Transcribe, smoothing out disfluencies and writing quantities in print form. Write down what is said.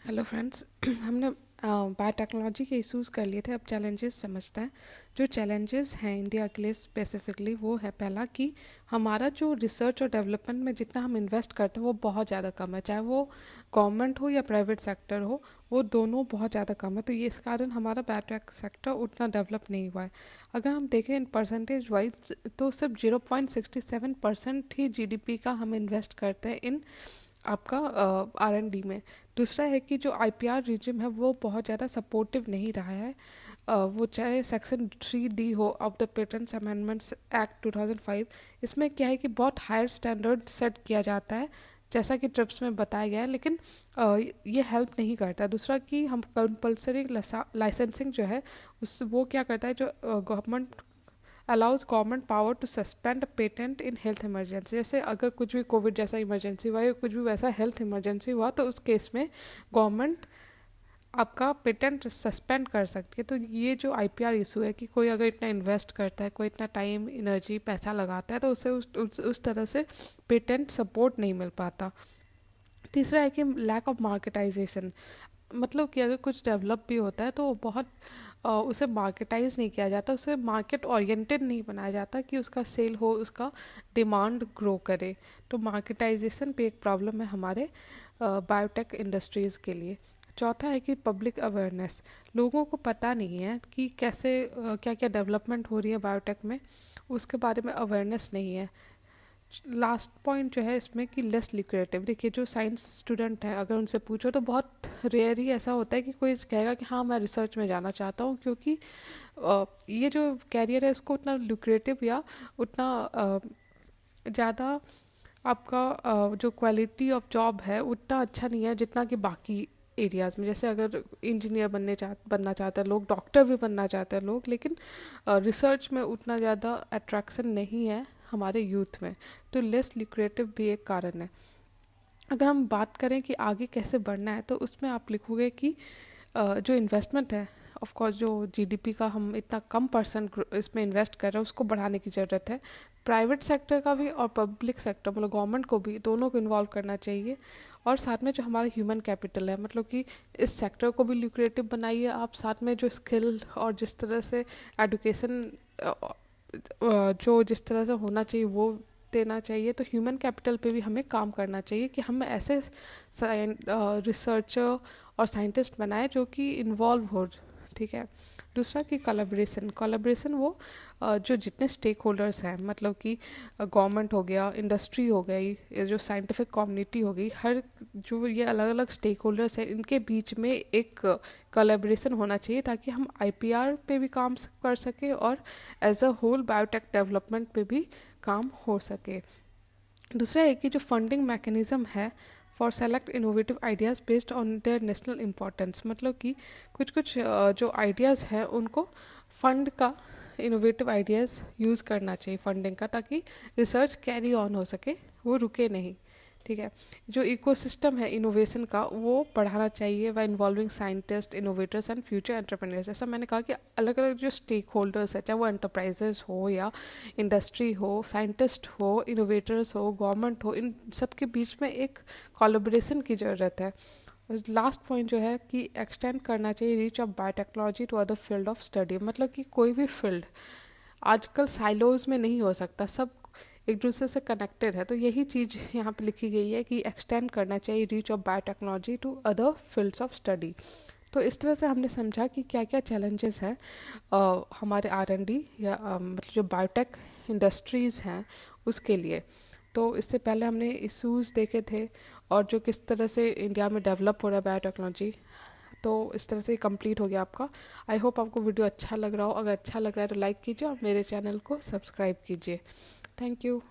Hello friends. हमने biotechnology के issues कर लिए थे। अब चैलेंजेस समझते हैं। जो चैलेंजेस हैं इंडिया के लिए स्पेसिफिकली, वो है पहला कि हमारा जो रिसर्च और डेवलपमेंट में जितना हम इन्वेस्ट करते हैं वो बहुत ज़्यादा कम है, चाहे वो गवर्नमेंट हो या प्राइवेट सेक्टर हो, वो दोनों बहुत ज़्यादा कम है। तो ये इस कारण हमारा बायोटेक सेक्टर उतना डेवलप नहीं हुआ है। अगर हम देखें इन परसेंटेज वाइज तो सिर्फ 0.67% ही जीडीपी का हम इन्वेस्ट करते हैं इन आपका R&D में। दूसरा है कि जो IPR रिजिम है वो बहुत ज़्यादा सपोर्टिव नहीं रहा है। वो चाहे सेक्शन 3D हो of the patents amendments act 2005, इसमें क्या है कि बहुत हायर स्टैंडर्ड सेट किया जाता है जैसा कि ट्रिप्स में बताया गया है, लेकिन ये हेल्प नहीं करता। दूसरा कि हम कंपलसरी लाइसेंसिंग जो है उस वो क्या करता है, जो government allows government power to suspend patent in health emergency. जैसे अगर कुछ भी कोविड जैसा इमरजेंसी हुआ या कुछ भी वैसा हेल्थ इमरजेंसी हुआ तो उस केस में गवर्नमेंट आपका पेटेंट सस्पेंड कर सकती है। तो ये जो IPR इशू है कि कोई अगर इतना इन्वेस्ट करता है, कोई इतना टाइम एनर्जी पैसा लगाता है, तो उसे उस तरह से पेटेंट सपोर्ट नहीं मिल पाता। तीसरा है कि लैक ऑफ मार्केटाइजेशन, मतलब कि अगर कुछ डेवलप भी होता है तो वो बहुत उसे मार्केटाइज नहीं किया जाता, उसे मार्केट ओरिएंटेड नहीं बनाया जाता कि उसका सेल हो, उसका डिमांड ग्रो करे। तो मार्केटाइजेशन पे एक प्रॉब्लम है हमारे बायोटेक इंडस्ट्रीज़ के लिए। चौथा है कि पब्लिक अवेयरनेस, लोगों को पता नहीं है कि कैसे क्या क्या डेवलपमेंट हो रही है बायोटेक में, उसके बारे में अवेयरनेस नहीं है। लास्ट पॉइंट जो है इसमें कि लेस लिक्रेटिव। देखिए, जो साइंस स्टूडेंट हैं अगर उनसे पूछो तो बहुत रेयर ही ऐसा होता है कि कोई कहेगा कि हाँ मैं रिसर्च में जाना चाहता हूँ, क्योंकि ये जो कैरियर है उसको उतना लुक्रेटिव या उतना ज़्यादा आपका जो क्वालिटी ऑफ जॉब है उतना अच्छा नहीं है जितना कि बाकी एरियाज़ में। जैसे अगर इंजीनियर बनना चाहते हैं लोग, डॉक्टर भी बनना चाहते हैं लोग, लेकिन रिसर्च में उतना ज़्यादा अट्रैक्शन नहीं है हमारे यूथ में। तो लेस लिक्रेटिव भी एक कारण है। अगर हम बात करें कि आगे कैसे बढ़ना है तो उसमें आप लिखोगे कि जो इन्वेस्टमेंट है, ऑफ कोर्स जो जीडीपी का हम इतना कम परसेंट इसमें इन्वेस्ट कर रहे हैं उसको बढ़ाने की ज़रूरत है। प्राइवेट सेक्टर का भी और पब्लिक सेक्टर मतलब गवर्नमेंट को भी, दोनों को इन्वॉल्व करना चाहिए। और साथ में जो हमारा ह्यूमन कैपिटल है, मतलब कि इस सेक्टर को भी ल्यूक्रेटिव बनाइए आप, साथ में जो स्किल और जिस तरह से एडुकेशन जो जिस तरह से होना चाहिए वो देना चाहिए। तो ह्यूमन कैपिटल पे भी हमें काम करना चाहिए कि हम ऐसे रिसर्चर और साइंटिस्ट बनाए जो कि इन्वॉल्व हो। ठीक है। दूसरा कि कोलैबोरेशन वो जो जितने स्टेक होल्डर्स हैं, मतलब कि गवर्नमेंट हो गया, इंडस्ट्री हो गई, ये जो साइंटिफिक कम्युनिटी हो गई, हर जो ये अलग अलग स्टेक होल्डर्स हैं इनके बीच में एक कोलैबोरेशन होना चाहिए ताकि हम IPR पे भी काम कर सकें और as a whole biotech development पे भी काम हो सके। दूसरा है कि जो फंडिंग मैकेनिज़्म है for select innovative ideas based on their national importance, मतलब कि कुछ कुछ जो आइडियाज़ हैं उनको फंड का, इनोवेटिव आइडियाज़ यूज़ करना चाहिए फंडिंग का, ताकि रिसर्च कैरी ऑन हो सके, वो रुके नहीं। ठीक है। जो इकोसिस्टम है इनोवेशन का वो बढ़ाना चाहिए bye involving scientist, innovators and future entrepreneurs. जैसा मैंने कहा कि अलग अलग जो स्टेक होल्डर्स है, चाहे वो एंटरप्राइजेस हो या इंडस्ट्री हो, साइंटिस्ट हो, इनोवेटर्स हो, गवर्नमेंट हो, इन सब के बीच में एक कोलैबोरेशन की ज़रूरत है। लास्ट पॉइंट जो है कि एक्सटेंड करना चाहिए reach of biotechnology to other field of study, मतलब कि कोई भी फील्ड आजकल साइलोज में नहीं हो सकता, सब एक दूसरे से कनेक्टेड है। तो यही चीज़ यहाँ पे लिखी गई है कि एक्सटेंड करना चाहिए reach of biotechnology to other fields of study. तो इस तरह से हमने समझा कि क्या क्या चैलेंजेस हैं हमारे R&D या मतलब जो बायोटेक इंडस्ट्रीज़ हैं उसके लिए। तो इससे पहले हमने इशूज़ देखे थे और जो किस तरह से इंडिया में डेवलप हो रहा है बायोटेक्नोलॉजी। तो इस तरह से कंप्लीट हो गया आपका। आई होप आपको वीडियो अच्छा लग रहा हो। अगर अच्छा लग रहा है तो लाइक कीजिए और मेरे चैनल को सब्सक्राइब कीजिए। Thank you.